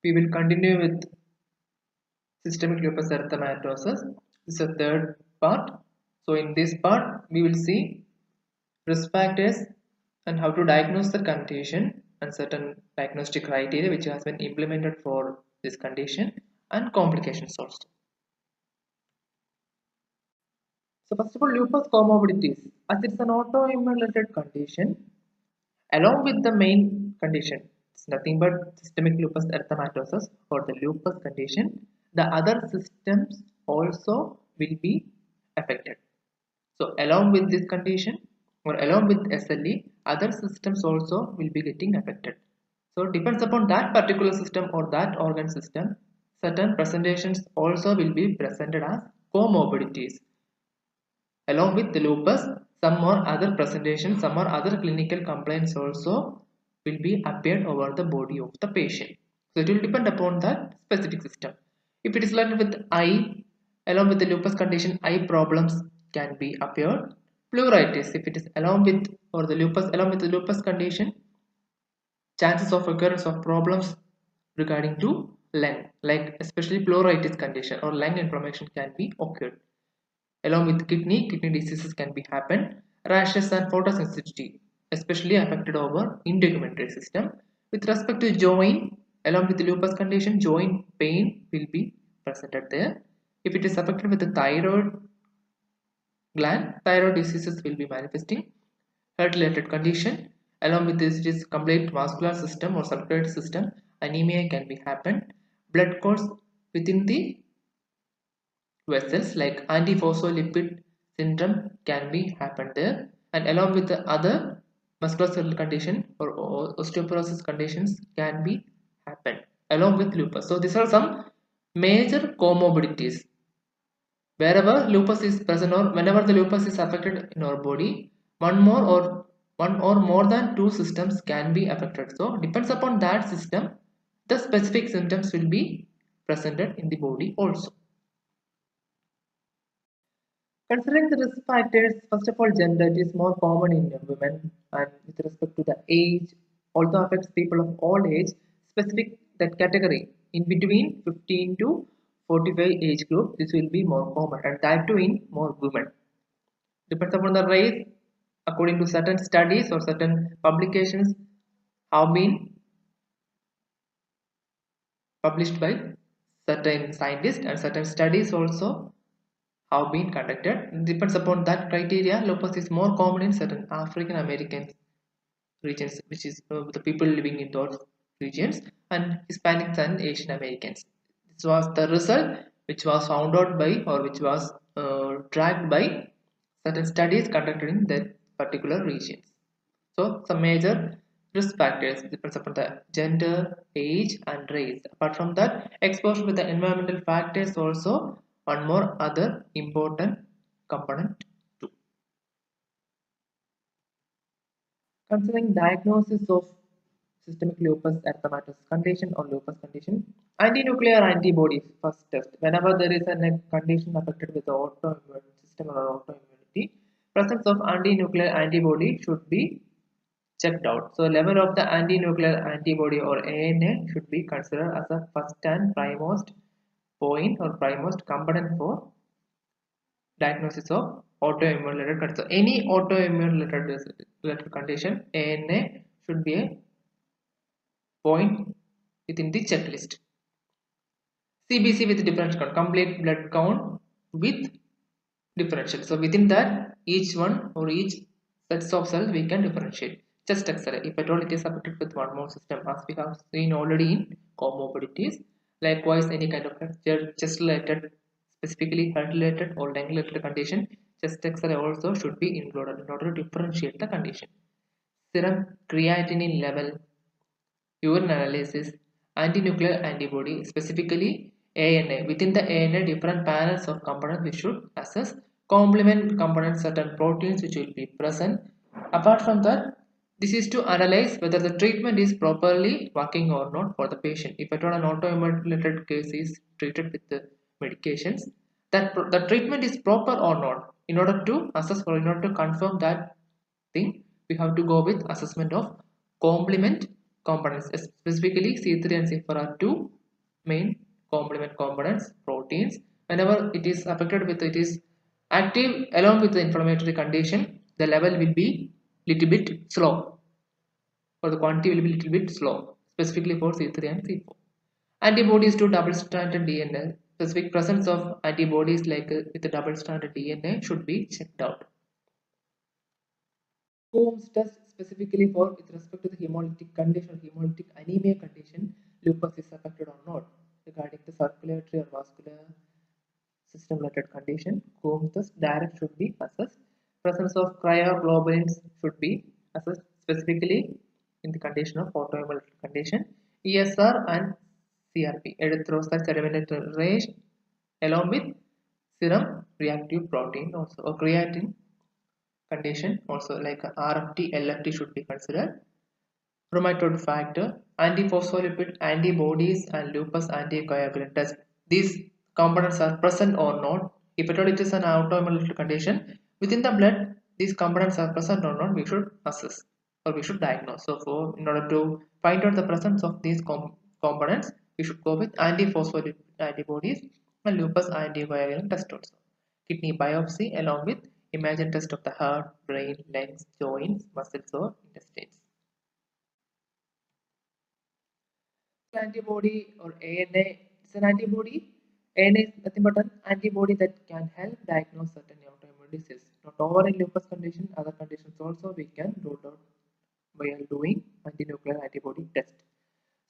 We will continue with systemic lupus erythematosus. This is the third part. So in this part, we will see risk factors and how to diagnose the condition and certain diagnostic criteria which has been implemented for this condition and complications also. So first of all, lupus comorbidities, as it's an autoimmune related condition, along with the main condition, it's nothing but systemic lupus erythematosus for the lupus condition, the other systems also will be affected. So along with this condition or along with SLE, other systems also will be getting affected. So depends upon that particular system or that organ system, certain presentations also will be presented as comorbidities. Along with the lupus, some more other presentations, some more other clinical complaints also will be appeared over the body of the patient. So it will depend upon that specific system. If it is related with eye, along with the lupus condition, eye problems can be appeared. Pleuritis, if it is along with or the lupus along with the lupus condition, chances of occurrence of problems regarding to lung, like especially pleuritis condition or lung inflammation can be occurred. Along with kidney diseases can be happen. Rashes and photosensitivity, especially affected over integumentary system. With respect to joint, along with the lupus condition, joint pain will be presented there. If it is affected with the thyroid gland, thyroid diseases will be manifesting. Heart related condition, along with this, it is complete vascular system or circulatory system, anemia can be happen. Blood clots within the vessels like antiphospholipid syndrome can be happen there, and along with the other musculoskeletal condition or osteoporosis conditions can be happen along with lupus. So these are some major comorbidities. Wherever lupus is present or whenever the lupus is affected in our body, one or more than two systems can be affected. So depends upon that system, the specific symptoms will be presented in the body also. Considering the risk factors, first of all, gender is more common in women, and with respect to the age, although affects people of all age, specific that category in between 15 to 45 age group, this will be more common, and that too in more women. Depends upon the race, according to certain studies or certain publications have been published by certain scientists, and certain studies also have been conducted. Depends upon that criteria, lupus is more common in certain African American regions, which is the people living in those regions, and Hispanics and Asian Americans. This was the result which was found out by or which was tracked by certain studies conducted in that particular regions. So some major risk factors depends upon the gender, age, and race. Apart from that, exposure with the environmental factors also one more other important component too. Concerning diagnosis of systemic lupus erythematosus condition or lupus condition, anti-nuclear antibodies first test. Whenever there is a condition affected with the autoimmune system or autoimmunity, presence of anti-nuclear antibody should be checked out. So level of the anti-nuclear antibody or ANA should be considered as a first and primemost point or primemost component for diagnosis of autoimmune related condition. So any autoimmune related condition, ANA should be a point within the checklist. CBC with differential count, complete blood count with differential. So within that, each one or each sets of cells we can differentiate. Chest X-ray, if at all it is affected with one more system, as we have seen already in comorbidities. Likewise, any kind of chest related, specifically heart related or lung related condition, chest X-ray also should be included in order to differentiate the condition. Serum creatinine level, urine analysis, anti-nuclear antibody, specifically ANA. Within the ANA, different panels of components we should assess. Complement components, certain proteins which will be present. Apart from that, this is to analyze whether the treatment is properly working or not for the patient. If at all an autoimmune related case is treated with the medications, that the treatment is proper or not. In order to assess or in order to confirm that thing, we have to go with assessment of complement components. Specifically, C3 and C4 are two main complement components, proteins. Whenever it is affected with it is active along with the inflammatory condition, the level will be little bit slow, or the quantity will be little bit slow, specifically for C3 and C4. Antibodies to double-stranded DNA. Specific presence of antibodies like with the double-stranded DNA should be checked out. Coombs test specifically for with respect to the hemolytic condition, hemolytic anemia condition, lupus is affected or not. Regarding the circulatory or vascular system related condition, Coombs test direct should be assessed. Presence of cryoglobulins should be assessed specifically in the condition of autoimmune condition. ESR and CRP, erythrocyte sedimentary range, along with serum reactive protein also, or creatine condition also, like RFT, LFT should be considered. Rheumatoid factor, antiphospholipid antibodies, and lupus anticoagulant test. These components are present or not. If at all it is an autoimmune condition within the blood, these components are present or not, we should assess or we should diagnose. So, in order to find out the presence of these components, we should go with antiphospholipid antibodies and lupus anticoagulant test also. Kidney biopsy along with imaging test of the heart, brain, legs, joints, muscles, or intestines. Antibody or ANA, it's an antibody. ANA is nothing but an antibody that can help diagnose certain autoimmune disease. Not over in lupus condition, other conditions also we can rule out by doing antinuclear antibody test.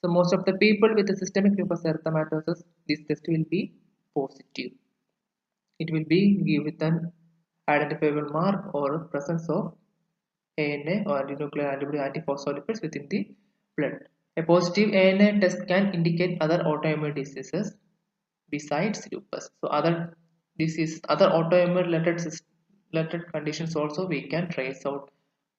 So most of the people with the systemic lupus erythematosus, this test will be positive. It will be give with an identifiable mark or presence of ANA or antinuclear antibody antiphospholipids within the blood. A positive ANA test can indicate other autoimmune diseases besides lupus. So other autoimmune related conditions also we can trace out.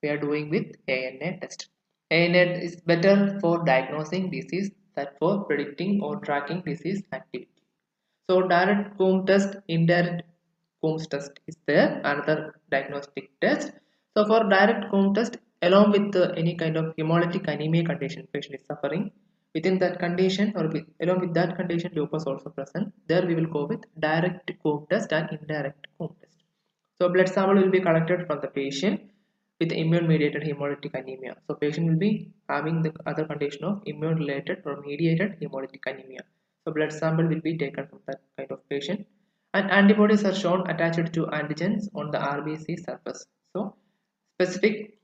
We are doing with ANA test. ANA is better for diagnosing disease than for predicting or tracking disease activity. So direct Coombs test, indirect Coombs test is there, another diagnostic test. So for direct Coombs test, along with any kind of hemolytic anemia condition patient is suffering, within that condition or along with that condition lupus also present, there we will go with direct Coombs test and indirect Coombs test. So blood sample will be collected from the patient with immune mediated hemolytic anemia. So patient will be having the other condition of immune related or mediated hemolytic anemia. So blood sample will be taken from that kind of patient, and antibodies are shown attached to antigens on the RBC surface. So specific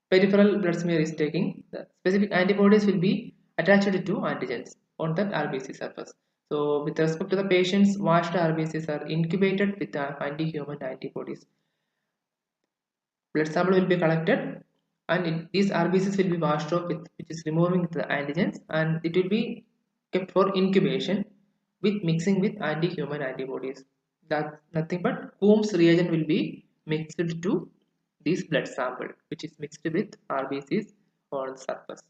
peripheral blood smear is taking, the specific antibodies will be attached to antigens on that RBC surface. So with respect to the patients, washed RBCs are incubated with anti-human antibodies. Blood sample will be collected and these RBCs will be washed off with, which is removing the antigens, and it will be kept for incubation with mixing with anti-human antibodies. That's nothing but Coombs reagent will be mixed to this blood sample, which is mixed with RBCs on the surface,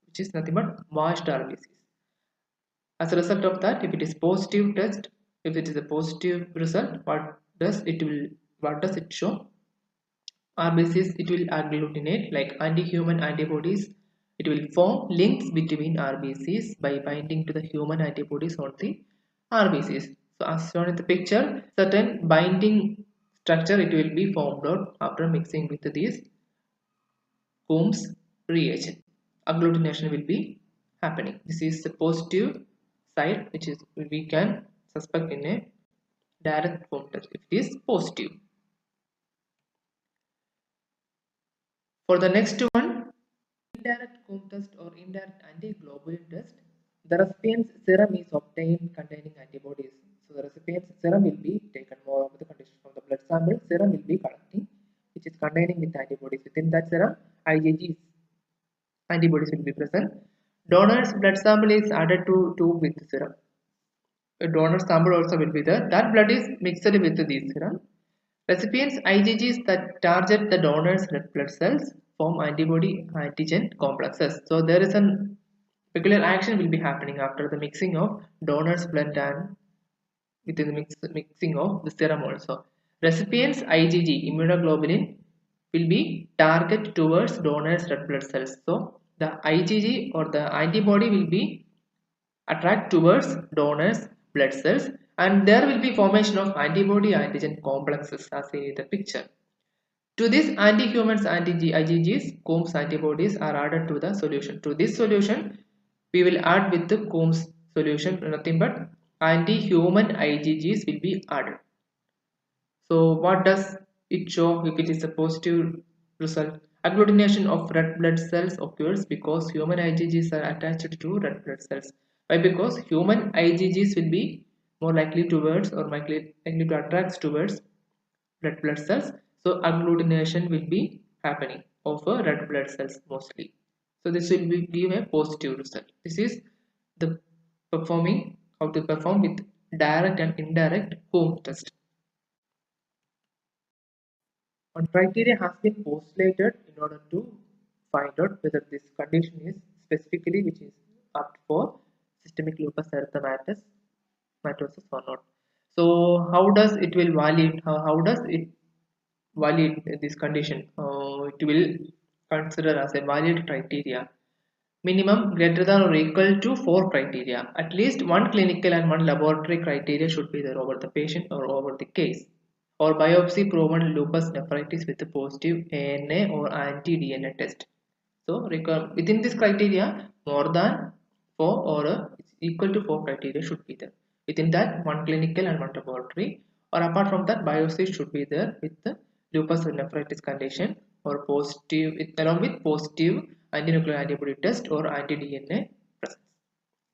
which is nothing but washed RBCs. As a result of that, if it is positive test, if it is a positive result, what does it show? RBCs, it will agglutinate like anti-human antibodies. It will form links between RBCs by binding to the human antibodies on the RBCs. So as shown in the picture, certain binding structure it will be formed out after mixing with these Coombs reagent. Agglutination will be happening. This is the positive side, which is we can suspect in a direct Coombs test if it is positive. For the next one, indirect Coombs test or indirect anti-globulin test, the recipient's serum is obtained containing antibodies. So the recipient's serum will be taken, more of the condition from the blood sample, serum will be collecting, which is containing with antibodies. Within that serum, IgG antibodies will be present. Donor's blood sample is added to tube with serum. A donor sample also will be there. That blood is mixed with the serum. Recipients IgGs that target the donor's red blood cells form antibody antigen complexes. So there is a peculiar action will be happening after the mixing of donor's blood and within the mixing of the serum also. Recipients IgG immunoglobulin will be target towards donor's red blood cells. So the IgG or the antibody will be attract towards donors blood cells, and there will be formation of antibody antigen complexes as seen in the picture. To this anti-humans IgGs, Coombs antibodies are added to the solution. To this solution, we will add with the Coombs solution nothing but anti-human IgGs will be added. So what does it show if it is a positive result? Agglutination of red blood cells occurs because human IgGs are attached to red blood cells. Why? Because human IgGs will be more likely towards or likely to attract towards red blood cells. So agglutination will be happening of red blood cells mostly. So this will be give a positive result. This is the performing how to perform with direct and indirect home test. One criteria has been postulated in order to find out whether this condition is specifically which is apt for systemic lupus erythematosus or not. So how does it will valid? How does it valid this condition? It will consider as a valid criteria. Minimum greater than or equal to 4 criteria. At least one clinical and one laboratory criteria should be there over the patient or over the case. Or biopsy proven lupus nephritis with a positive ANA or anti-DNA test. So within this criteria, more than 4 or equal to 4 criteria should be there. Within that, one clinical and one laboratory, or apart from that, biopsy should be there with the lupus nephritis condition or positive along with positive antinuclear antibody test or anti-DNA presence.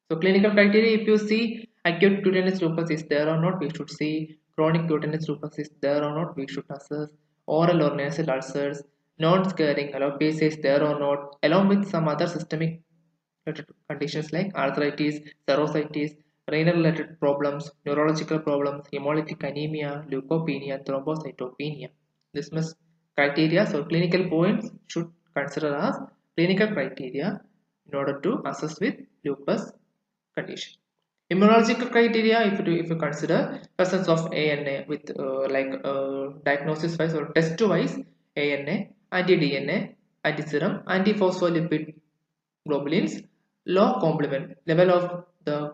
So clinical criteria, if you see acute cutaneous lupus is there or not, we should see chronic cutaneous lupus is there or not, we should assess oral or nasal ulcers, non-scarring alopecia is there or not, along with some other systemic related conditions like arthritis, serositis, renal related problems, neurological problems, hemolytic anemia, leukopenia, thrombocytopenia. This must criteria, so clinical points should consider as clinical criteria in order to assess with lupus condition. Immunological criteria, if you consider presence of ANA with diagnosis wise or test wise ANA, anti-DNA, anti-serum, anti-phospholipid globulins, low complement level of the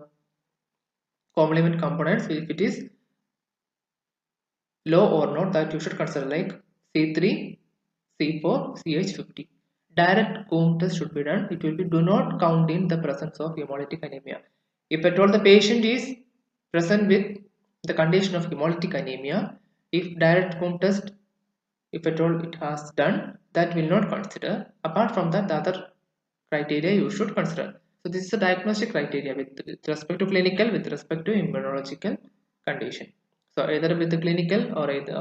complement components if it is low or not, that you should consider like C3, C4, CH50. Direct Coombs test should be done. It will be do not count in the presence of hemolytic anemia. If at all the patient is present with the condition of hemolytic anemia, if direct Coombs test, if at all it has done, that will not consider. Apart from that, the other criteria you should consider. So this is a diagnostic criteria with respect to clinical, with respect to immunological condition. So either with the clinical or either,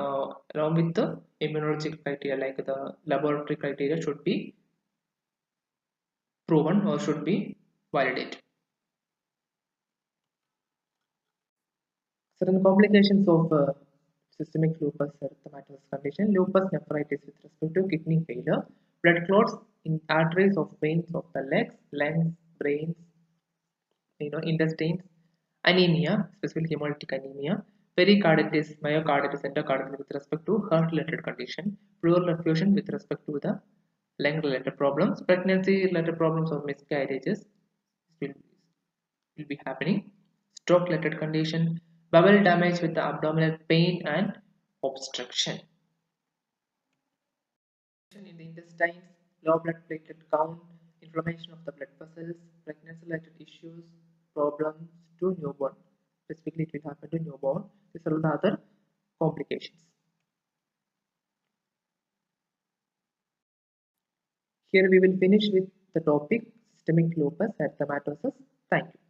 along with the immunological criteria like the laboratory criteria should be proven or should be validated. Certain complications of systemic lupus erythematosus condition, lupus nephritis with respect to kidney failure, blood clots in arteries of veins of the legs, lungs, brains, intestines, anemia, specifically hemolytic anemia, pericarditis, myocarditis, endocarditis with respect to heart-related condition, pleural effusion with respect to the lung-related problems, pregnancy-related problems or miscarriages will, will be happening, stroke-related condition, bowel damage with the abdominal pain and obstruction. In the intestines, low blood platelet count, inflammation of the blood vessels, pregnancy-related issues, problems to newborn. Specifically, it will happen to newborn. These are the other complications. Here we will finish with the topic systemic lupus erythematosus. Thank you.